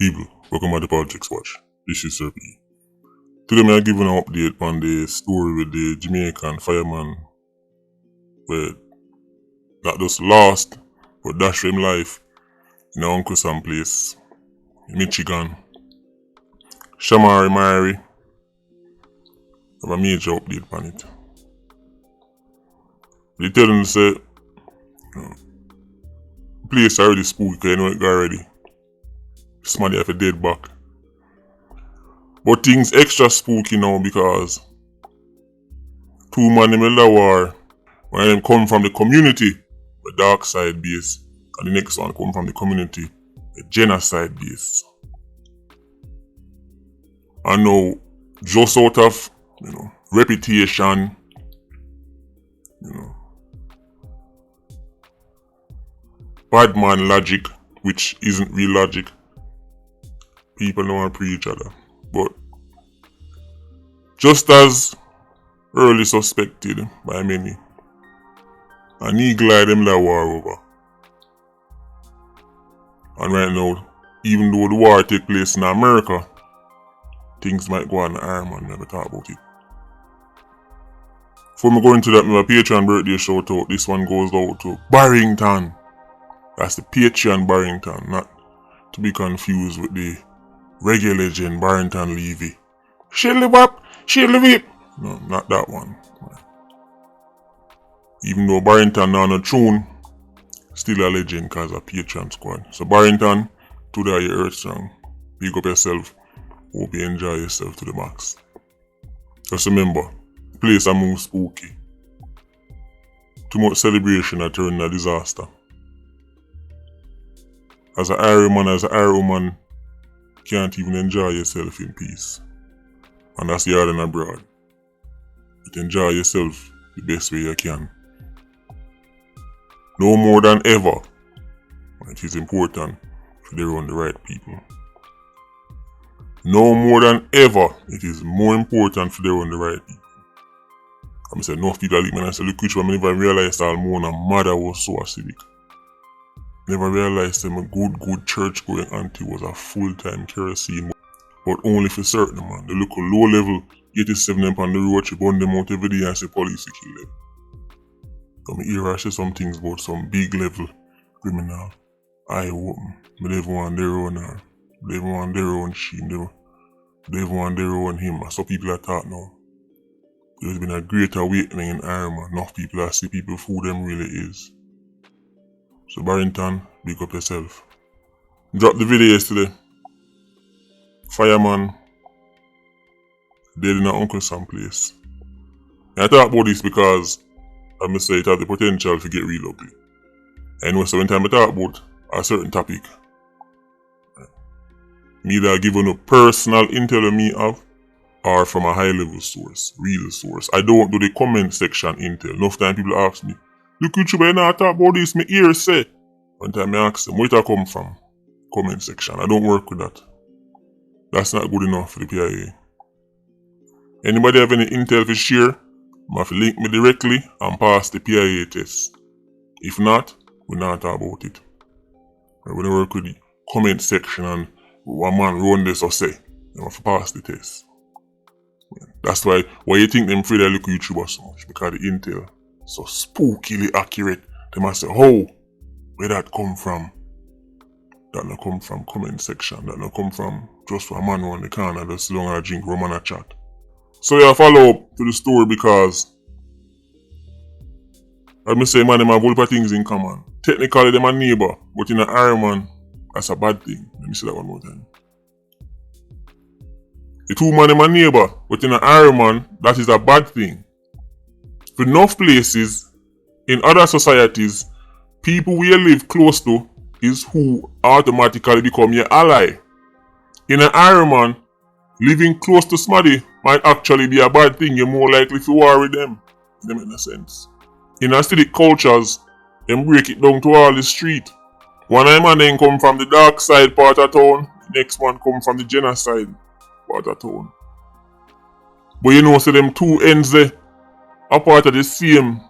people, welcome to the Politricks Watch. This is Sir P. Today I give an update on the story with the Jamaican fireman where not just lost but dashed him life in our Uncle Sam place in Michigan. Shamare, Myrie, have a major update on it. They tell them to say the place already spooky, you know it got already. Somebody have a dead back. But things extra spooky now because two men in the war, one of them come from the community, the dark side base, and the next one come from the community, the genocide base. And now, just out of reputation, bad man logic, which isn't real logic. People don't want to pre each other. But just as early suspected by many, an eagle eye them that war over. And right now, even though the war take place in America, things might go on in Iron Man, never talk about it. Before me go into that, my Patreon birthday shout out, this one goes out to Barrington. That's the Patreon Barrington, not to be confused with the reggae legend Barrington Levy. Shilly wap, shilly whip. No, not that one. Even though Barrington on a tune, still a legend cause a Patreon squad. So Barrington, today you earth strong. Big up yourself. Hope you enjoy yourself to the max. Just remember, the place a move spooky. Too much celebration a turn a disaster. As an Irish man, as an Irish woman, can't even enjoy yourself in peace. And that's the other than abroad. But enjoy yourself the best way you can. No more than ever, it is important for they run the right people. No more than ever, it is more important for they run the right people. I'm saying enough people like me and I say, look which one I never realized that Almona mother was so acidic. Never realized that my good church going auntie was a full-time kerosene. But only for certain, man. They look a low level 87 them on the road, she burn them out every day and say police to kill them. Come here, I say some things about some big level criminal. I open. But they want their own her. They want their own shame. They want their own him. So people are talking now. There's been a great awakening in Ireland. Enough people are see people who them really is. So Barrington, big up yourself. Drop the video yesterday. Fireman dead in our Uncle Sam place. And I talk about this because I must say it has the potential to get real ugly. I know so when time I talk about a certain topic, me either giving up personal intel me have or from a high level source, real source. I don't do the comment section intel. Enough time people ask me, look YouTube, I not talk about this, my ears say. One time I ask them, where it come from? Comment section. I don't work with that. That's not good enough for the PIA. Anybody have any intel to share, you have to link me directly and pass the PIA test. If not, we not talk about it. We don't work with the comment section and one man run this or say, you have to pass the test. That's why you think them afraid they look YouTubers so much, because the intel so spookily accurate. They must say, oh, where that come from? That not come from comment section. That not come from just a man on the corner that's long as a drink rum and a chat. So yeah, follow up to the story because I must say man, them have a whole things in common. Technically them a neighbor, but in an Iron man, that's a bad thing. Let me say that one more time. The two man them a neighbor, but in an Iron man, that is a bad thing. For enough places, in other societies, people we live close to is who automatically become your ally. In an Iron man, living close to somebody might actually be a bad thing. You're more likely to war with them. That make no sense. In acidic cultures, them break it down to all the street. One man then come from the dark side part of town, the next one come from the genocide part of town. But you know, so them two ends there are part of the same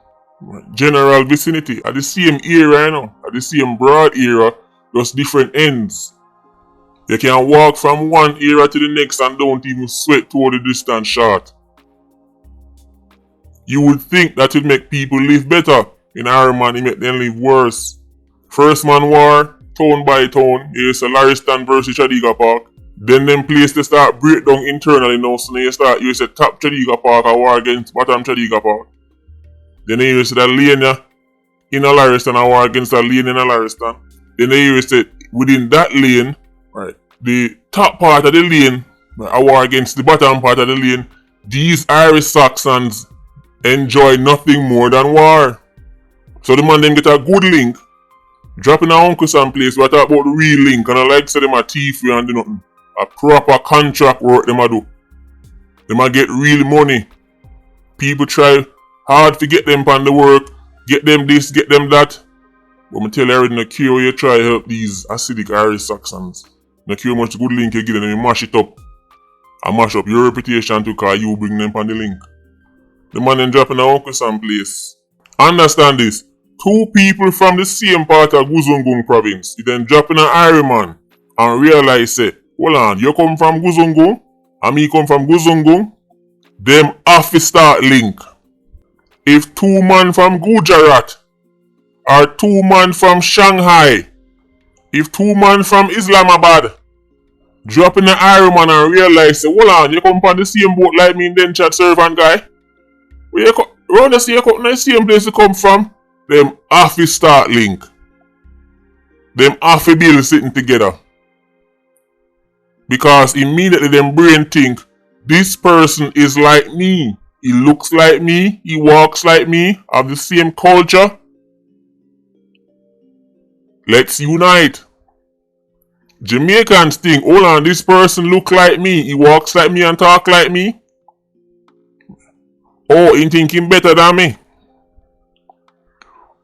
general vicinity, at the same era, at the same broad era, just different ends. You can walk from one area to the next and don't even sweat toward the distance short. You would think that would make people live better. In Iron Man, it make them live worse. First man war, town by town, here's a Lariston versus Chadiga Park. Then them place they start break down internally now, so now you say top Chadiga Park a war against bottom Chadiga Park. Then you say that lane in a Lariston a war against a lane in a Lariston. Then you say within that lane, right, the top part of the lane, a war against the bottom part of the lane. These Irish Saxons enjoy nothing more than war. So the man them get a good link. Dropping a uncle someplace, we talk about the real link, and I like to say them a thief and do nothing. A proper contract work them a do. Them a get real money. People try hard to get them on the work, get them this, get them that. But I tell you everything, no care you try to help these acidic Irish Saxons. No care much good link you give them, you mash it up. And mash up your reputation too, cause you bring them on the link. The man then dropping a uncle someplace. Understand this. Two people from the same part of Guzungung province. He then dropping an Ironman and realize say, hold on, you come from Guzungung and me come from Guzungung. Them have to start link. If two man from Gujarat or two man from Shanghai, if two man from Islamabad dropping an Ironman and realize say, hold on, you come from the same boat like me and then chat servant guy. Where you come, around the same place you come from, them have to start link. Them have to build sitting together. Because immediately them brain think, this person is like me. He looks like me, he walks like me, have the same culture. Let's unite. Jamaicans think, hold on, this person look like me, he walks like me and talk like me. Oh, he think him better than me.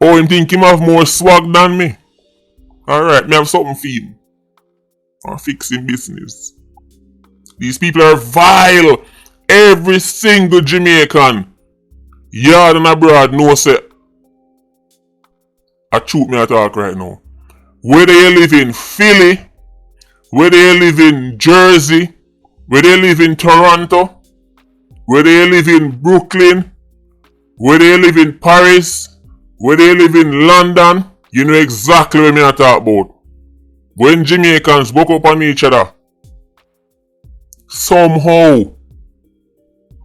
Oh, him think him have more swag than me. Alright, me have something for him. I'm fixing business. These people are vile. Every single Jamaican, yard and abroad, know say, I truth me I talk right now. Whether you live in Philly, whether you live in Jersey, whether you live in Toronto, whether you live in Brooklyn, whether you live in Paris, whether you live in London, you know exactly what I talk about. When Jamaicans buck up on each other, somehow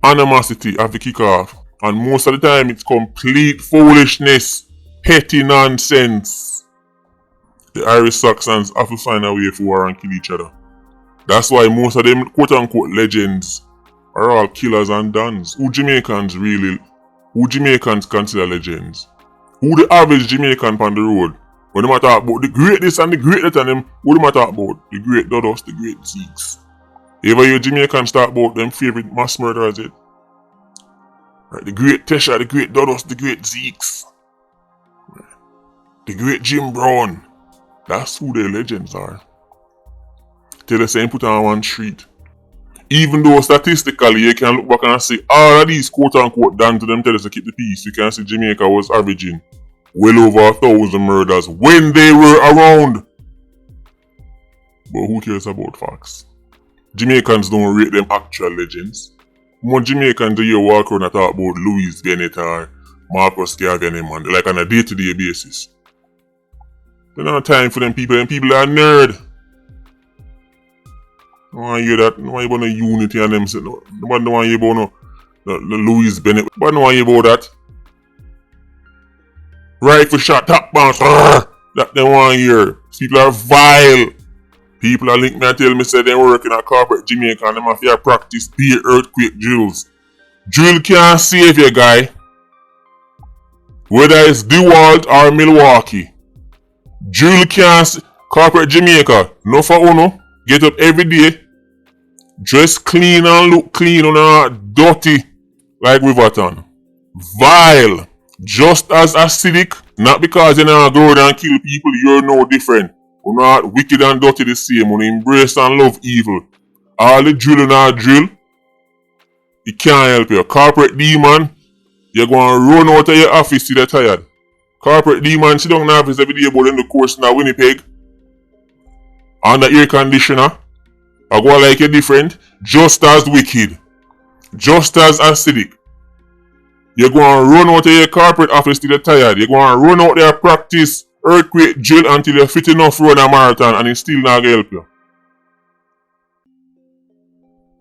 animosity have to kick off. And most of the time it's complete foolishness, petty nonsense. The Irish Saxons have to find a way for war and kill each other. That's why most of them quote unquote legends are all killers and dons. Who Jamaicans consider legends? Who the average Jamaican on the road? When they talk about the greatest and the greatest and them, who they talk about? The great Dodos, the great Zeeks. Ever you Jamaicans talk about them favorite mass murderers yet? Right, the great Tesha, the great Dodos, the great Zeeks. Right. The great Jim Brown. That's who their legends are. Tell the same put on one street. Even though statistically you can look back and say all of these quote unquote done to them tell us to keep the peace, you can see Jamaica was averaging well over 1,000 murders when they were around. But who cares about facts? Jamaicans don't rate them actual legends. More Jamaicans do you walk around and talk about Louis Bennett or Marcus Garvey man, like on a day-to-day basis. There's no time for them people, and people are nerd. No one hear that, no one hear about no unity and them, nobody don't want to hear about no Louis Bennett, nobody don't want to hear about that. Rifle shot, top bounce, that they want to hear. People are vile. People are link me and tell me say they work in a corporate Jamaica and them have to practice beer earthquake drills. Drill can't save you, guy. Whether it's DeWalt or Milwaukee. Drill can't corporate Jamaica. No for uno. Get up every day. Dress clean and look clean and not dirty like Riverton. Vile. Just as acidic. Not because you're not grow and kill people, you're no different. You're not wicked and dirty the same. You embrace and love evil. All the drill and not drill, it can't help you. Corporate demon, you're going to run out of your office till you're tired. Corporate demon sit down in the office every day about in the course in Winnipeg. on the air conditioner, I go like you different, just as wicked, just as acidic. You're going to run out of your corporate office till you're tired. You're going to run out there practice earthquake drill until you're fit enough to run a marathon and it's still not going to help you.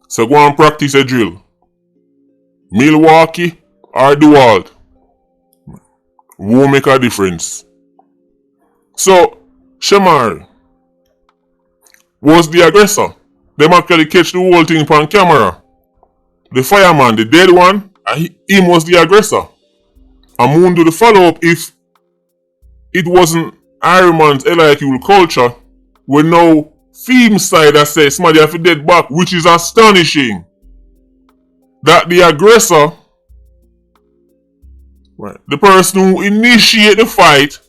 So go and practice a drill. Milwaukee or DeWalt won't make a difference. So, Shamare was the aggressor. Them actually catch the whole thing on camera. The fireman, the dead one, him was the aggressor. And Moon do the follow-up if it wasn't Ironman's LIQ culture, with no theme side that says somebody have to dead back, which is astonishing. That the aggressor, right, the person who initiate the fight,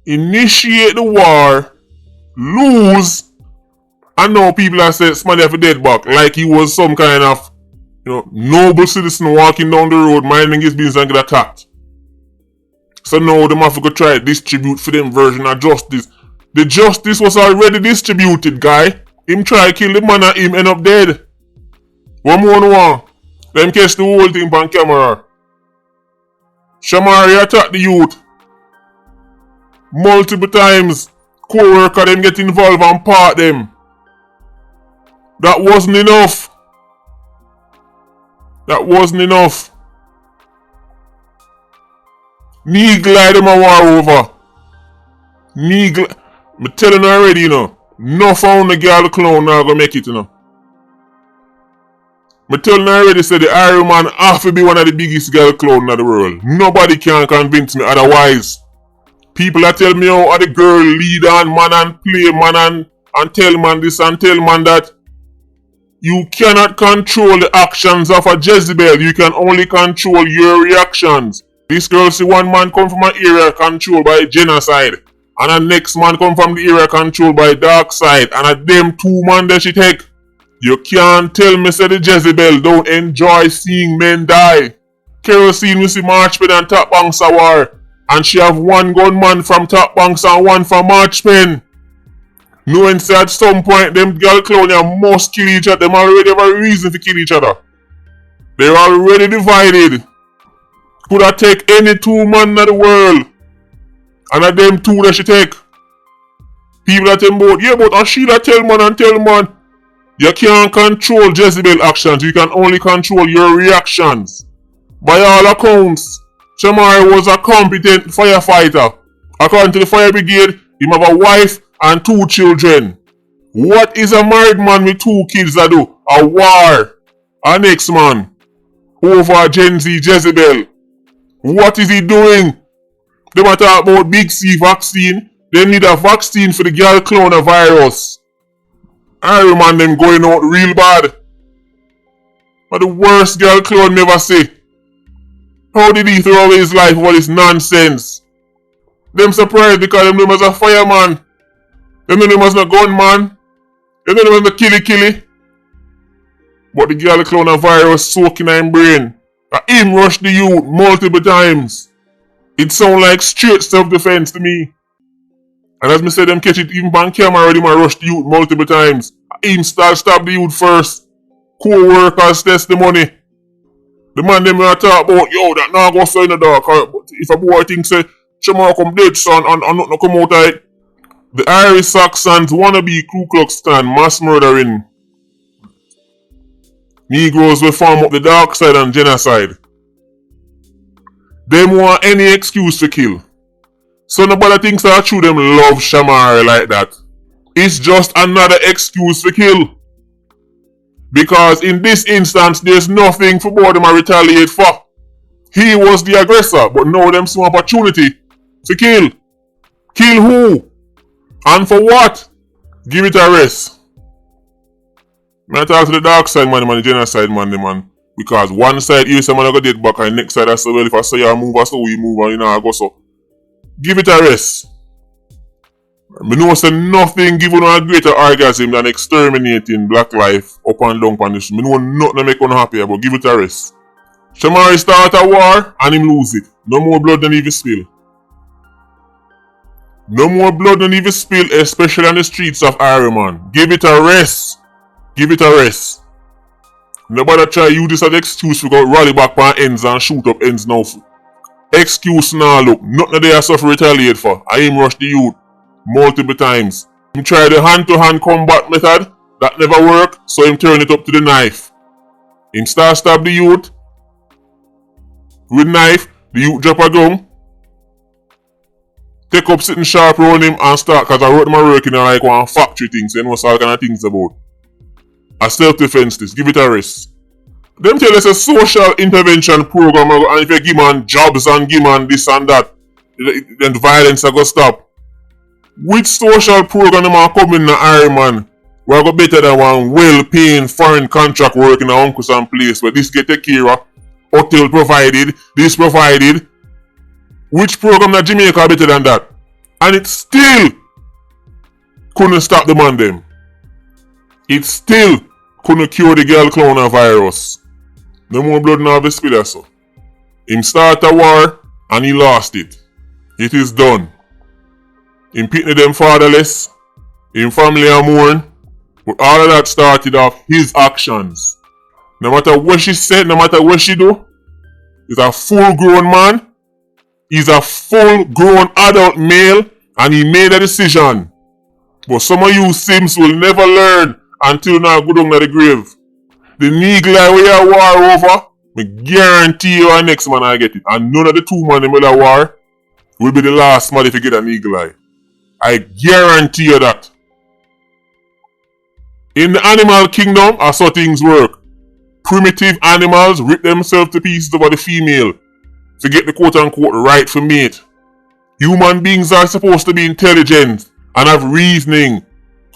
initiate the war, lose, and now people have said somebody have to dead back, like he was some kind of, noble citizen walking down the road, minding his business and get attacked. So now them have to go try to distribute for them version of justice. The justice was already distributed, guy. Him try to kill the man and him end up dead. One more one. Them catch the whole thing on camera. Shamare attacked the youth multiple times. Coworker them get involved and part them. That wasn't enough. That wasn't enough. Knee glide them a war over. Knee glide. I'm telling you already, no found the girl clown now gonna make it, I'm telling you already, say the Iron Man have to be one of the biggest girl clown in the world. Nobody can convince me otherwise. People that tell me how the girl lead on man and play man and tell man this and tell man that. You cannot control the actions of a Jezebel. You can only control your reactions. This girl see one man come from an area controlled by genocide. And the next man come from the area controlled by dark side. And at them two man that she take. You can't tell me say the Jezebel don't enjoy seeing men die. Kerosene we see March Pen and Top Banks a war. And she have one gunman from Top Banks and one from March Pen. Knowing say at some point them girl clown must kill each other. Them already have a reason to kill each other. They're already divided. Could I take any two man in the world? And at them two that she take. People that tell both, yeah, but she that tell man. You can't control Jezebel actions. You can only control your reactions. By all accounts, Shamare was a competent firefighter. According to the fire brigade, he have a wife and 2 children. What is a married man with 2 kids that do? A war. An ex-man. Over Gen Z Jezebel. What is he doing? They might talk about Big C vaccine. They need a vaccine for the girl coronavirus. Iron Man them going out real bad. But the worst girl clone never say. How did he throw away his life for this nonsense? Them surprised because them known as a fireman. Them known as a gunman. Them known as a killy. But the girl coronavirus soaking in him brain. Him rush the youth multiple times. It sound like straight self-defense to me. And as me said, them catch it even on camera already, man rush the youth multiple times. Him start stab the youth first. Co-workers test the money. The man them talk about, yo, that now go so in the dark. If a boy thinks say, Shamare come dead son and nothing come out of it. The Irish Saxons wannabe Ku Klux Klan mass murdering Negroes will form up the dark side and genocide. Them want any excuse to kill. So nobody thinks that true them love Shamare like that. It's just another excuse to kill. Because in this instance, there's nothing for both them to retaliate for. He was the aggressor, but now them some opportunity to kill. Kill who? And for what? Give it a rest. I talk to the dark side man, the genocide man. Because one side here someone gonna get back and next side I say, well, if I say you move, I say we move and I go so. Give it a rest. I know say nothing give you a greater orgasm than exterminating black life up and down on this. I know nothing make one happy, but give it a rest. Shamare start a war and him lose it. No more blood than even spill. No more blood don't even spill, especially on the streets of Irie, man. Give it a rest. Give it a rest. Nobody try use this as an excuse to go rally back on ends and shoot up ends now. Excuse now, look. Nothing they are suffer retaliate for. I him rush the youth multiple times. Him try the hand-to-hand combat method. That never work, so him turn it up to the knife. Him start stab the youth with knife. The youth drop a gun. Take up sitting sharp around him and start, cause I wrote my work in like one factory thing, so you know what all kind of things about. A self-defense this, give it a rest. Them tell us a social intervention program, and if you give man jobs and give man this and that, then the violence are gonna stop. Which social program them are coming in the Irie, man? Where I go better than one well-paying foreign contract work in a uncle's and place where this get take care of, hotel provided, this provided. Which program in Jamaica better than that? And it still couldn't stop the man them. It still couldn't cure the girl coronavirus. No more blood now be spilled so. Him start a war and he lost it. It is done. Him pitney them fatherless. Him family are mourn. But all of that started off his actions. No matter what she said, no matter what she do, he's a full-grown man. He's a full-grown adult male and he made a decision. But some of you Sims will never learn until now go down to the grave. The nigga we are war over, I guarantee you our next man I get it. And none of the two men in the war will be the last man if you get an eagle eye. I guarantee you that. In the animal kingdom, I saw things work. Primitive animals rip themselves to pieces over the female to get the quote-unquote right for mate. Human beings are supposed to be intelligent and have reasoning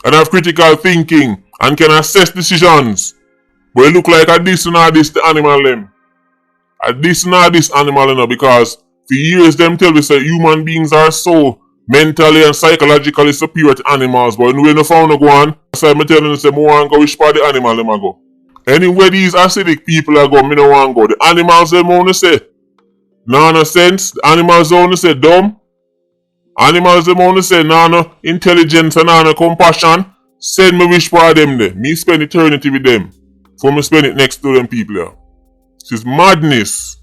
and have critical thinking and can assess decisions. But it look like a this and this the animal them. A this and this animal you know, because for years them tell us that human beings are so mentally and psychologically superior to animals, but when no found no go on, so I'm telling you say more want go which part the animal them a go. Anywhere these acidic people are go, me no want go. The animals them only say no sense. The animals only say dumb. Animals them only say no intelligence and no compassion. Send me which part them there. Me spend eternity with them. For me spend it next to them people here. This is madness.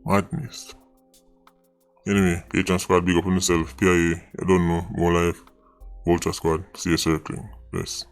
Madness. Anyway, Patreon squad, big up on yourself. PIA, I don't know, more life. Vulture squad, see you circling. Bless.